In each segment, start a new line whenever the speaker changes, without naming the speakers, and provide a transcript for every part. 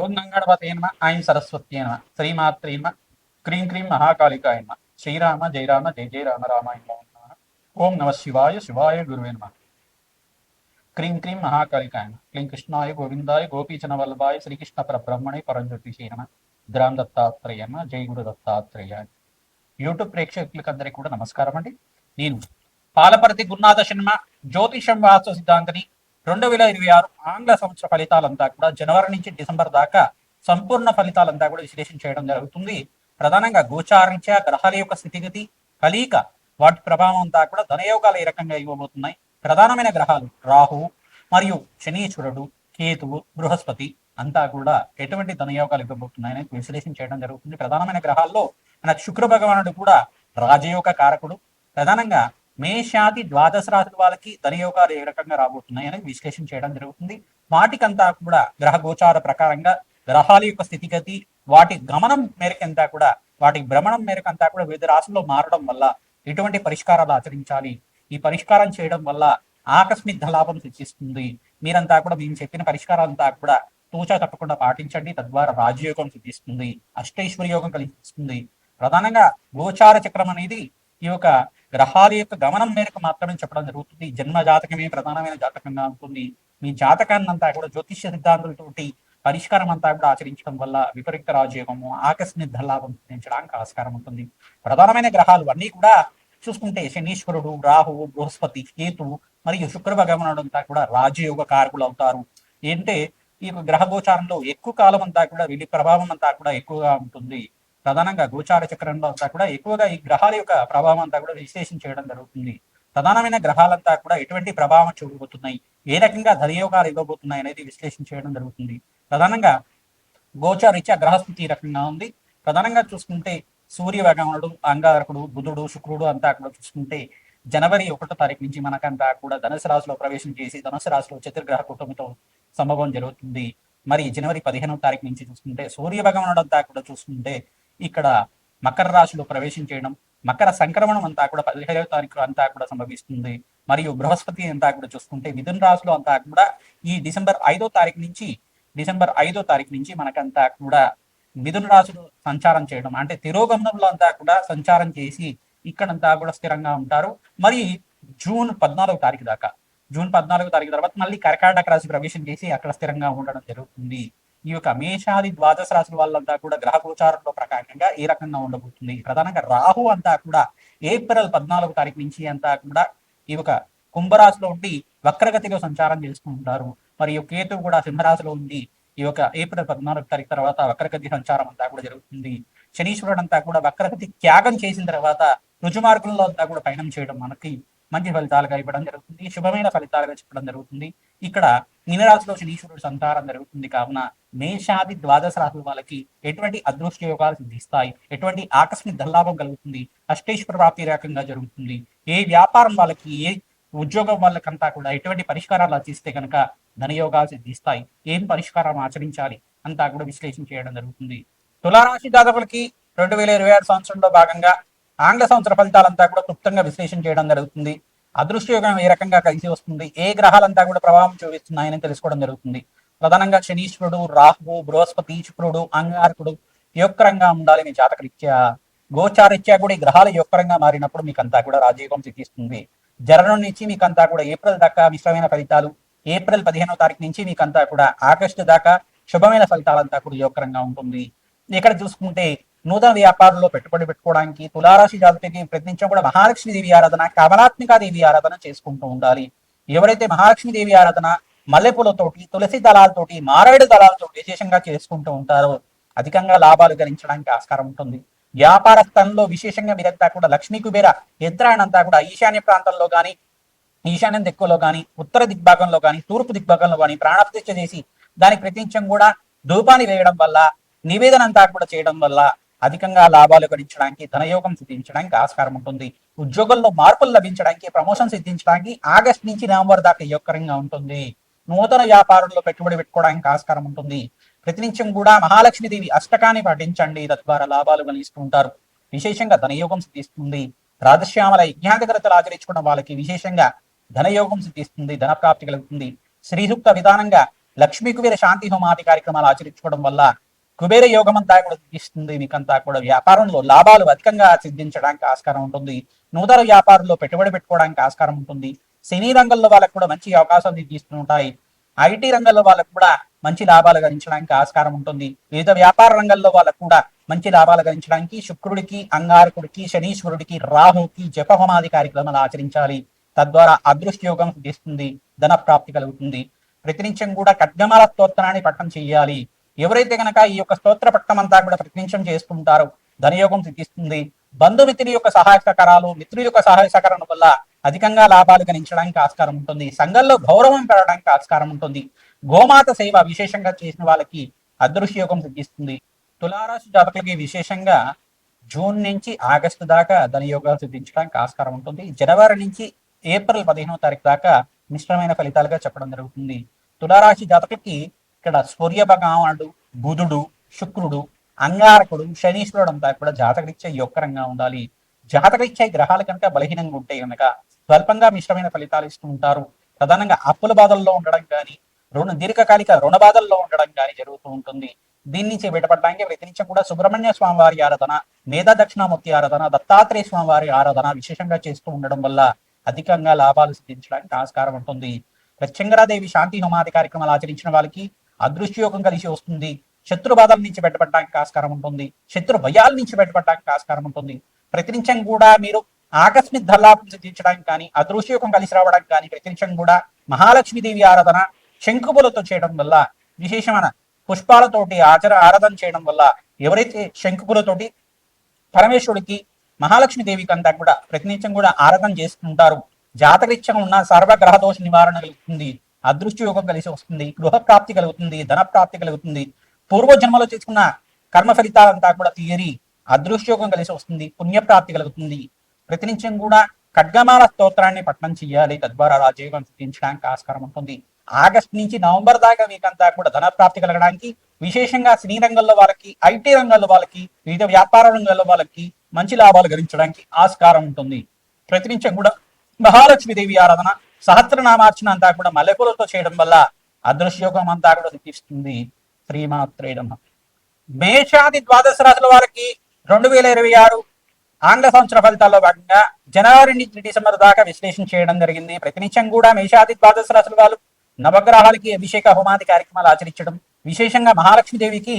ఓం గంగణపతే నమ ఐం సరస్వత్యే నమ శ్రీమాత్రే నమ క్రీం క్రీం మహాకాళికాయ నమ శ్రీరామ జయ రామ జయ జయ రామ రామాయ నమః. ఓం నమ శివాయ శివాయ గురువే నమ క్రీం క్రీం మహాకాళికాయ నమ క్లీం కృష్ణాయ గోవిందాయ గోపీచన వల్లభాయ శ్రీకృష్ణ పరబ్రహ్మణే పరంజ్యోతిషే నమ గ్రామ దత్తాత్రేయ నమ జై గురు దత్తాత్రేయ. యూట్యూబ్ ప్రేక్షకులకందరికీ కూడా నమస్కారం అండి. నేను పాలపర్తి గురునాథ శర్మ జ్యోతిషం వాస్తు సిద్ధాంతిని. 2026 ఆంగ్ల సంవత్సర ఫలితాలంతా కూడా జనవరి నుంచి డిసెంబర్ దాకా సంపూర్ణ ఫలితాలంతా కూడా విశ్లేషణ చేయడం జరుగుతుంది. ప్రధానంగా గోచారించా గ్రహాల యొక్క స్థితిగతి కలీక వాటి ప్రభావం అంతా కూడా ధనయోగాలు ఏ రకంగా ఇవ్వబోతున్నాయి. ప్రధానమైన గ్రహాలు రాహు మరియు శనీశ్వరుడు కేతువు బృహస్పతి అంతా కూడా ఎటువంటి ధనయోగాలు ఇవ్వబోతున్నాయని విశ్లేషణ చేయడం జరుగుతుంది. ప్రధానమైన గ్రహాల్లో మన శుక్ర భగవానుడు కూడా రాజయోగ కారకుడు. ప్రధానంగా మేషాది ద్వాదశ రాశుల వాళ్ళకి ధనయోగాలు ఏ రకంగా రాబోతున్నాయి అనేది విశ్లేషణ చేయడం జరుగుతుంది. వాటికంతా కూడా గ్రహ గోచార ప్రకారంగా గ్రహాల యొక్క స్థితిగతి వాటి గమనం మేరకంతా కూడా వాటి భ్రమణం మేరకంతా కూడా వివిధ రాశుల్లో మారడం వల్ల ఎటువంటి పరిష్కారాలు ఆచరించాలి, ఈ పరిష్కారం చేయడం వల్ల ఆకస్మిక ధనలాభం సిద్ధిస్తుంది. మీరంతా కూడా మేము చెప్పిన పరిష్కారాలంతా కూడా తూచా తప్పకుండా పాటించండి. తద్వారా రాజయోగం సిద్ధిస్తుంది, అష్టైశ్వర్య యోగం కలిగిస్తుంది. ప్రధానంగా గోచార చక్రం అనేది ఈ యొక్క గ్రహాల యొక్క గమనం మేరకు మాత్రమే చెప్పడం జరుగుతుంది. జన్మ జాతకమే ప్రధానమైన జాతకంగా ఉంటుంది. మీ జాతకాన్ని అంతా కూడా జ్యోతిష్య సిద్ధాంతాలతోటి పరిష్కారం అంతా కూడా ఆచరించడం వల్ల విపరీత రాజయోగము ఆకస్మిక ధనలాభం సిద్ధించడానికి ఆస్కారం ఉంటుంది. ప్రధానమైన గ్రహాలు అన్నీ కూడా చూసుకుంటే శనీశ్వరుడు రాహువు బృహస్పతి కేతువు మరియు శుక్ర భగవానుడు అంతా కూడా రాజయోగ కారకులు అవుతారు. ఏంటంటే ఈ గ్రహ గోచారంలో ఎక్కువ కాలం అంతా కూడా వీటి ప్రభావం అంతా కూడా ఎక్కువగా ఉంటుంది. ప్రధానంగా గోచార చక్రంలో అంతా కూడా ఎక్కువగా ఈ గ్రహాల యొక్క ప్రభావం అంతా కూడా విశ్లేషణ చేయడం జరుగుతుంది. ప్రధానమైన గ్రహాలంతా కూడా ఎటువంటి ప్రభావం చూపబోతున్నాయి, ఏ రకంగా ధనయోగాలు ఇవ్వబోతున్నాయి అనేది విశ్లేషణ చేయడం జరుగుతుంది. ప్రధానంగా గోచారీత్యా గ్రహస్థితి ఈ రకంగా ఉంది. ప్రధానంగా చూసుకుంటే సూర్య భగవానుడు అంగారకుడు బుధుడు శుక్రుడు అంతా కూడా చూసుకుంటే జనవరి 1వ తారీఖు నుంచి మనకంతా కూడా ధనుసు రాశిలో ప్రవేశం చేసి ధనుసు రాశిలో చతుర్గ్రహ కుటుంబంతో సంభవం జరుగుతుంది. మరి జనవరి 15వ తారీఖు నుంచి చూసుకుంటే సూర్య భగవానుడు అంతా కూడా చూసుకుంటే ఇక్కడ మకర రాశిలో ప్రవేశం చేయడం, మకర సంక్రమణం అంతా కూడా 15వ తారీఖు అంతా కూడా సంభవిస్తుంది. మరియు బృహస్పతి అంతా కూడా చూసుకుంటే మిథున రాశిలో అంతా కూడా ఈ డిసెంబర్ 5వ తారీఖు నుంచి మనకంతా కూడా మిథున రాశిలో సంచారం చేయడం అంటే తిరోగమనంలో అంతా కూడా సంచారం చేసి ఇక్కడంతా కూడా స్థిరంగా ఉంటారు. మరి జూన్ 14వ తారీఖు తర్వాత మళ్ళీ కర్కాటక రాశి ప్రవేశం చేసి అక్కడ స్థిరంగా ఉండడం జరుగుతుంది. ఈ యొక్క మేషాది ద్వాదశ రాశుల వాళ్ళంతా కూడా గ్రహ గోచారంలో ప్రకారంగా ఏ రకంగా ఉండబోతుంది. ప్రధానంగా రాహు అంతా కూడా ఏప్రిల్ 14వ తారీఖు నుంచి అంతా కూడా ఈ యొక్క కుంభరాశిలో ఉండి వక్రగతిలో సంచారం చేస్తూ ఉంటారు. మరియు కేతు కూడా సింహరాశిలో ఉండి ఈ యొక్క ఏప్రిల్ 14వ తారీఖు తర్వాత వక్రగతి సంచారం అంతా కూడా జరుగుతుంది. శనీశ్వరుడు అంతా కూడా వక్రగతి త్యాగం చేసిన తర్వాత రుజుమార్గంలో అంతా కూడా పయనం చేయడం మనకి మంచి ఫలితాలుగా ఇవ్వడం జరుగుతుంది, శుభమైన ఫలితాలుగా చెప్పడం జరుగుతుంది. ఇక్కడ మీనరాశిలో శనీశ్వరుడు సంచారం జరుగుతుంది కావున మేషాది ద్వాదశ రాశుల వాళ్ళకి ఎటువంటి అదృష్ట యోగాలు సిద్ధిస్తాయి, ఎటువంటి ఆకస్మిక ధనలాభం కలుగుతుంది, అష్టైశ్వర ప్రాప్తి రకంగా జరుగుతుంది. ఏ వ్యాపారం వాళ్ళకి ఏ ఉద్యోగం వాళ్ళకంతా కూడా ఎటువంటి పరిష్కారాలు ఆచరిస్తే కనుక ధనయోగాలు సిద్ధిస్తాయి, ఏం పరిష్కారం ఆచరించాలి అంతా కూడా విశ్లేషణ చేయడం జరుగుతుంది. తులారాశి జాతకులకి 2026 సంవత్సరంలో భాగంగా ఆంగ్ల సంవత్సర ఫలితాలంతా కూడా క్లుప్తంగా విశ్లేషణ చేయడం జరుగుతుంది. అదృష్ట యోగం ఏ రకంగా కలిసి వస్తుంది, ఏ గ్రహాలంతా కూడా ప్రభావం చూపిస్తున్నాయని తెలుసుకోవడం జరుగుతుంది. ప్రధానంగా శనీశ్వరుడు రాహువు బృహస్పతి శుక్రుడు అంగారకుడు యోగకరంగా ఉండాలి. మీ జాతకరీత్యా గోచారీత్యా కూడా ఈ గ్రహాలు యోగకరంగా మారినప్పుడు మీకు అంతా కూడా రాజయోగం సిద్ధిస్తుంది. జనవరి నుంచి మీకంతా కూడా ఏప్రిల్ దాకా మిశ్రమైన ఫలితాలు, ఏప్రిల్ 15వ తారీఖు నుంచి మీకంతా కూడా ఆగస్టు దాకా శుభమైన ఫలితాలంతా కూడా యోగకరంగా ఉంటుంది. ఇక్కడ చూసుకుంటే నూతన వ్యాపారంలో పెట్టుబడి పెట్టుకోవడానికి తులారాశి జాతకులకి ప్రతినిత్యం కూడా మహాలక్ష్మి దేవి ఆరాధన కమలాత్మికా దేవి ఆరాధన చేసుకుంటూ ఉండాలి. ఎవరైతే మహాలక్ష్మి దేవి ఆరాధన మల్లెపూలతోటి తులసి దళాలతోటి మారేడు దళాలతోటి విశేషంగా చేసుకుంటూ ఉంటారో అధికంగా లాభాలు గణించడానికి ఆస్కారం ఉంటుంది. వ్యాపార స్థలంలో విశేషంగా మీరంతా కూడా లక్ష్మీ కుబేర యంత్రాన్నంతా కూడా ఈశాన్య ప్రాంతంలో కానీ ఈశాన్యం దిక్కులో కానీ ఉత్తర దిగ్భాగంలో కానీ తూర్పు దిగ్భాగంలో కానీ ప్రాణప్రతిష్ఠ చేసి దానికి ప్రతినిత్యం కూడా ధూపాన్ని వేయడం వల్ల నివేదన అంతా కూడా చేయడం వల్ల అధికంగా లాభాలు గడించడానికి ధనయోగం సిద్ధించడానికి ఆస్కారం ఉంటుంది. ఉద్యోగంలో మార్పులు లభించడానికి ప్రమోషన్ సిద్ధించడానికి ఆగస్టు నుంచి నవంబర్ దాకా యోగకరంగా ఉంటుంది. నూతన వ్యాపారంలో పెట్టుబడి పెట్టుకోవడానికి ఆస్కారం ఉంటుంది. ప్రతినిత్యం కూడా మహాలక్ష్మీదేవి అష్టకాన్ని పాటించండి, తద్వారా లాభాలు కలిగిస్తూ ఉంటారు. విశేషంగా ధనయోగం సిద్ధిస్తుంది. రాజశ్యామల యజ్ఞాధికరతలు ఆచరించుకున్న వాళ్ళకి విశేషంగా ధనయోగం సిద్ధిస్తుంది, ధన ప్రాప్తి కలుగుతుంది. శ్రీసూక్త విధానంగా లక్ష్మీ కుబేర శాంతి హోమాది కార్యక్రమాలు ఆచరించుకోవడం వల్ల కుబేర యోగం అంతా కూడా సిద్ధిస్తుంది. మీకంతా కూడా వ్యాపారంలో లాభాలు అధికంగా సిద్ధించడానికి ఆస్కారం ఉంటుంది. నూతన వ్యాపారంలో పెట్టుబడి పెట్టుకోవడానికి ఆస్కారం ఉంటుంది. సినీ రంగంలో వాళ్ళకు కూడా మంచి అవకాశాలు సిద్ధిస్తూ ఉంటాయి. ఐటీ రంగంలో వాళ్ళకు కూడా మంచి లాభాలు గడించడానికి ఆస్కారం ఉంటుంది. వివిధ వ్యాపార రంగంలో వాళ్ళకు కూడా మంచి లాభాలు గడించడానికి శుక్రుడికి, అంగారకుడికి, శనీశ్వరుడికి, రాహుకి జపహోమాది కార్యక్రమాలు ఆచరించాలి. తద్వారా అదృష్ట యోగం సిద్ధిస్తుంది, ధన ప్రాప్తి కలుగుతుంది. ప్రతినిత్యం కూడా ఖడ్గమాల స్తోత్రాన్ని పట్టణం చేయాలి. ఎవరైతే కనుక ఈ యొక్క స్తోత్ర పట్టణం అంతా కూడా ప్రతినిత్యం చేసుకుంటారో ధనయోగం సిద్ధిస్తుంది. బంధుమిత్రుల యొక్క సహాయ సహకారాలు, మిత్రుల యొక్క సహాయ సహకారం వల్ల అధికంగా లాభాలు గణించడానికి ఆస్కారం ఉంటుంది. సంఘంలో గౌరవం పెరగడానికి ఆస్కారం ఉంటుంది. గోమాత సేవ విశేషంగా చేసిన వాళ్ళకి అదృశ్య యోగం సిద్ధిస్తుంది. తులారాశి జాతకులకి విశేషంగా జూన్ నుంచి ఆగస్టు దాకా ధనయోగాలు సిద్ధించడానికి ఆస్కారం ఉంటుంది. జనవరి నుంచి ఏప్రిల్ 15వ తారీఖు దాకా మిశ్రమైన ఫలితాలుగా చెప్పడం జరుగుతుంది. తులారాశి జాతకులకి ఇక్కడ సూర్య భగవానుడు, బుధుడు, శుక్రుడు, అంగారకుడు, శనీశ్వరుడు అంతా కూడా జాతకరీత్యా యోగకరంగా ఉండాలి. జాతకరీత్యా గ్రహాలు కనుక బలహీనంగా ఉంటే కనుక స్వల్పంగా మిశ్రమైన ఫలితాలు ఇస్తూ ఉంటారు. ప్రధానంగా అప్పుల బాధల్లో ఉండడం కానీ, దీర్ఘకాలిక రుణ బాధల్లో ఉండడం కానీ జరుగుతూ ఉంటుంది. దీని నుంచి బయటపడడానికి ప్రతినిత్యం కూడా సుబ్రహ్మణ్య స్వామి వారి ఆరాధన, మేధా దక్షిణామూర్తి ఆరాధన, దత్తాత్రేయ స్వామి వారి ఆరాధన విశేషంగా చేస్తూ ఉండడం వల్ల అధికంగా లాభాలు సిద్ధించడానికి ఆస్కారం ఉంటుంది. ప్రత్యంగరాదేవి శాంతి హోమాది కార్యక్రమాలు ఆచరించిన వాళ్ళకి అదృష్టయోగం కలిసి వస్తుంది. శత్రు బాధల నుంచి బయటపడడానికి ఆస్కారం ఉంటుంది. శత్రు భయాల నుంచి బయటపడడానికి ఆస్కారం ఉంటుంది. ప్రతినిత్యం కూడా మీరు ఆకస్మిక ధనలాభం సిద్ధించడానికి కానీ, అదృష్టయోగం కలిసి రావడానికి కానీ ప్రతినిత్యం కూడా మహాలక్ష్మీదేవి ఆరాధన శంకుపులతో చేయడం వల్ల, విశేషమైన పుష్పాలతోటి ఆరాధన చేయడం వల్ల, ఎవరైతే శంకుపులతోటి పరమేశ్వరుడికి, మహాలక్ష్మీదేవికి అంతా కూడా ప్రతినిత్యం కూడా ఆరాధన చేసుకుంటారు, జాతకరీత్యం ఉన్న సర్వగ్రహ దోష నివారణ కలుగుతుంది. అదృష్ట యోగం కలిసి వస్తుంది. గృహ ప్రాప్తి కలుగుతుంది. ధన ప్రాప్తి కలుగుతుంది. పూర్వజన్మలో చేసుకున్న కర్మ ఫలితాలంతా కూడా తీరి అదృష్ట యోగం కలిసి వస్తుంది. పుణ్యప్రాప్తి కలుగుతుంది. ప్రతినిత్యం కూడా ఖడ్గమాల స్తోత్రాన్ని పఠనం చేయాలి. తద్వారా రాజయోగం సిద్ధించడానికి ఆస్కారం ఉంటుంది. ఆగస్టు నుంచి నవంబర్ దాకా మీకంతా కూడా ధన ప్రాప్తి కలగడానికి, విశేషంగా సినీ రంగంలో వాళ్ళకి, ఐటీ రంగంలో వాళ్ళకి, వివిధ వ్యాపార రంగంలో వాళ్ళకి మంచి లాభాలు గడించడానికి ఆస్కారం ఉంటుంది. ప్రతినిత్యం కూడా మహాలక్ష్మీదేవి ఆరాధన, సహస్రనామార్చన అంతా కూడా మల్లెపూలతో చేయడం వల్ల అదృశ్యోగం అంతా కూడా సిద్ధిస్తుంది. శ్రీమాత్రే నమః. మేషాది ద్వాదశ రాశుల వారికి 2026 ఆంగ్ల సంవత్సర ఫలితాల్లో భాగంగా జనవరి నుంచి డిసెంబర్ దాకా విశ్లేషణ చేయడం జరిగింది. ప్రతినిత్యం కూడా మేషాది ద్వాదశ రాశుల వాళ్ళు నవగ్రహాలకి అభిషేక హోమాది కార్యక్రమాలు ఆచరించడం, విశేషంగా మహాలక్ష్మీదేవికి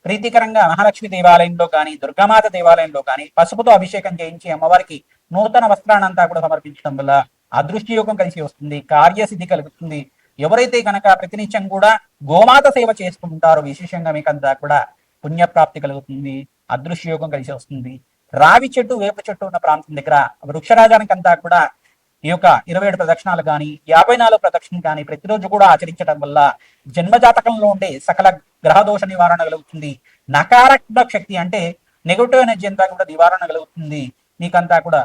ప్రీతికరంగా మహాలక్ష్మి దేవాలయంలో కానీ, దుర్గామాత దేవాలయంలో కానీ పసుపుతో అభిషేకం చేయించి అమ్మవారికి నూతన వస్త్రాన్నంతా కూడా సమర్పించడం వల్ల అదృష్టి యోగం కలిసి వస్తుంది. కార్యసిద్ధి కలుగుతుంది. ఎవరైతే కనుక ప్రతినిత్యం కూడా గోమాత సేవ చేసుకుంటారో విశేషంగా మీకంతా కూడా పుణ్యప్రాప్తి కలుగుతుంది. అదృశ్య యోగం కలిసి వస్తుంది. రావి చెట్టు, వేప చెట్టు ఉన్న ప్రాంతం దగ్గర వృక్షరాజానికి అంతా కూడా ఈ యొక్క 27 ప్రదక్షిణాలు కానీ, 54 ప్రదక్షిణలు కానీ ప్రతిరోజు కూడా ఆచరించడం వల్ల జన్మజాతకంలో ఉండే సకల గ్రహదోష నివారణ కలుగుతుంది. నకారాత్మక శక్తి అంటే నెగటివ్ ఎనర్జీ అంతా కూడా నివారణ కలుగుతుంది. మీకంతా కూడా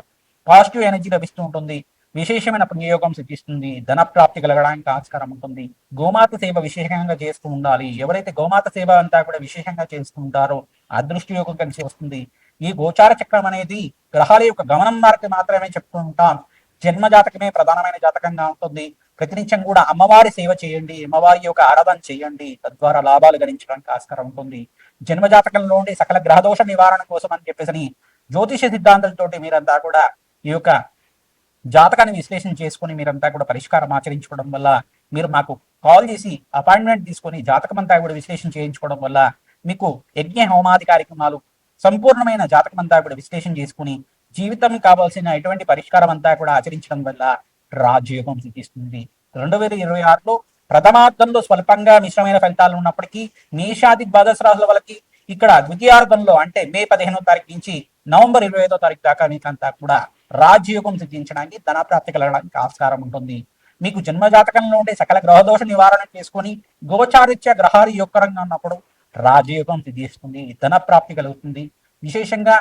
పాజిటివ్ ఎనర్జీ లభిస్తూ ఉంటుంది. విశేషమైన పుణ్యయోగం సిద్ధిస్తుంది. ధన ప్రాప్తి కలగడానికి ఆస్కారం ఉంటుంది. గోమాత సేవ విశేషంగా చేస్తూ ఉండాలి. ఎవరైతే గోమాత సేవ అంతా కూడా విశేషంగా చేస్తూ ఉంటారో అదృష్టి యోగం కలిసి వస్తుంది. ఈ గోచార చక్రం అనేది గ్రహాల యొక్క గమనం మార్గం మాత్రమే చెప్తూ ఉంటాం. జన్మ జాతకమే ప్రధానమైన జాతకంగా ఉంటుంది. ప్రతినిత్యం కూడా అమ్మవారి సేవ చేయండి, అమ్మవారి యొక్క ఆరాధన చేయండి. తద్వారా లాభాలు గణించడానికి ఆస్కారం ఉంటుంది. జన్మ జాతకంలో ఉండే సకల గ్రహదోష నివారణ కోసం అని చెప్పేసి జ్యోతిష సిద్ధాంతాలతోటి మీరంతా కూడా ఈ యొక్క జాతకాన్ని విశ్లేషణ చేసుకుని మీరంతా కూడా పరిష్కారం ఆచరించుకోవడం వల్ల, మీరు మాకు కాల్ చేసి అపాయింట్మెంట్ తీసుకొని జాతకం అంతా కూడా విశ్లేషణ చేయించుకోవడం వల్ల మీకు యజ్ఞ హోమాది కార్యక్రమాలు సంపూర్ణమైన జాతకం అంతా కూడా విశ్లేషణ చేసుకుని జీవితం కావాల్సిన ఎటువంటి పరిష్కారం అంతా కూడా ఆచరించడం వల్ల రాజయోగం సిద్ధిస్తుంది. 2026లో ప్రథమార్థంలో స్వల్పంగా మిశ్రమైన ఫలితాలు ఉన్నప్పటికీ మేషాది ద్వాదశ రాశుల వాళ్ళకి ఇక్కడ ద్వితీయార్థంలో అంటే మే 15వ తారీఖు నుంచి నవంబర్ 25వ తారీఖు దాకా మీకంతా కూడా రాజయోగం సిద్ధించడానికి, ధనప్రాప్తి కలగడానికి ఆస్కారం ఉంటుంది. మీకు జన్మజాతకంలో ఉండే సకల గ్రహదోష నివారణ చేసుకుని గోచారిత్య గ్రహాలు యోగకరంగా ఉన్నప్పుడు రాజయోగం సిద్ధిస్తుంది. ధన ప్రాప్తి కలుగుతుంది. విశేషంగా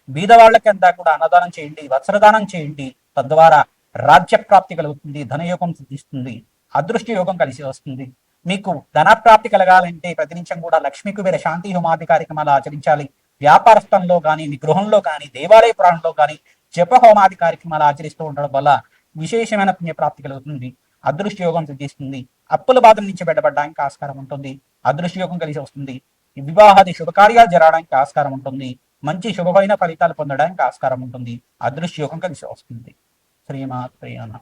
బీదవాళ్ళకి అంతా కూడా అన్నదానం చేయండి, వస్త్రదానం చేయండి. తద్వారా రాజ్య ప్రాప్తి కలుగుతుంది. ధనయోగం సిద్ధిస్తుంది. అదృష్ట యోగం కలిసి వస్తుంది. మీకు ధన ప్రాప్తి కలగాలంటే ప్రతినిత్యం కూడా లక్ష్మీ కుబేర శాంతి హోమాది కార్యక్రమాలు ఆచరించాలి. వ్యాపారస్థంలో కానీ, మీ గృహంలో కానీ, దేవాలయ ప్రాణంలో కానీ జప హోమాది కార్యక్రమాలు ఆచరిస్తూ ఉండడం వల్ల విశేషమైన పుణ్యప్రాప్తి కలుగుతుంది. అదృష్ట యోగం సిద్ధిస్తుంది. అప్పుల బాధల నుంచి బయటపడడానికి ఆస్కారం ఉంటుంది. అదృష్ట యోగం కలిసి వస్తుంది. వివాహాది శుభకార్యాలు జరగడానికి ఆస్కారం ఉంటుంది. మంచి శుభమైన ఫలితాలు పొందడానికి ఆస్కారం ఉంటుంది. అదృష్ట యోగం కలిసి వస్తుంది. శ్రీమాత్రే నమః.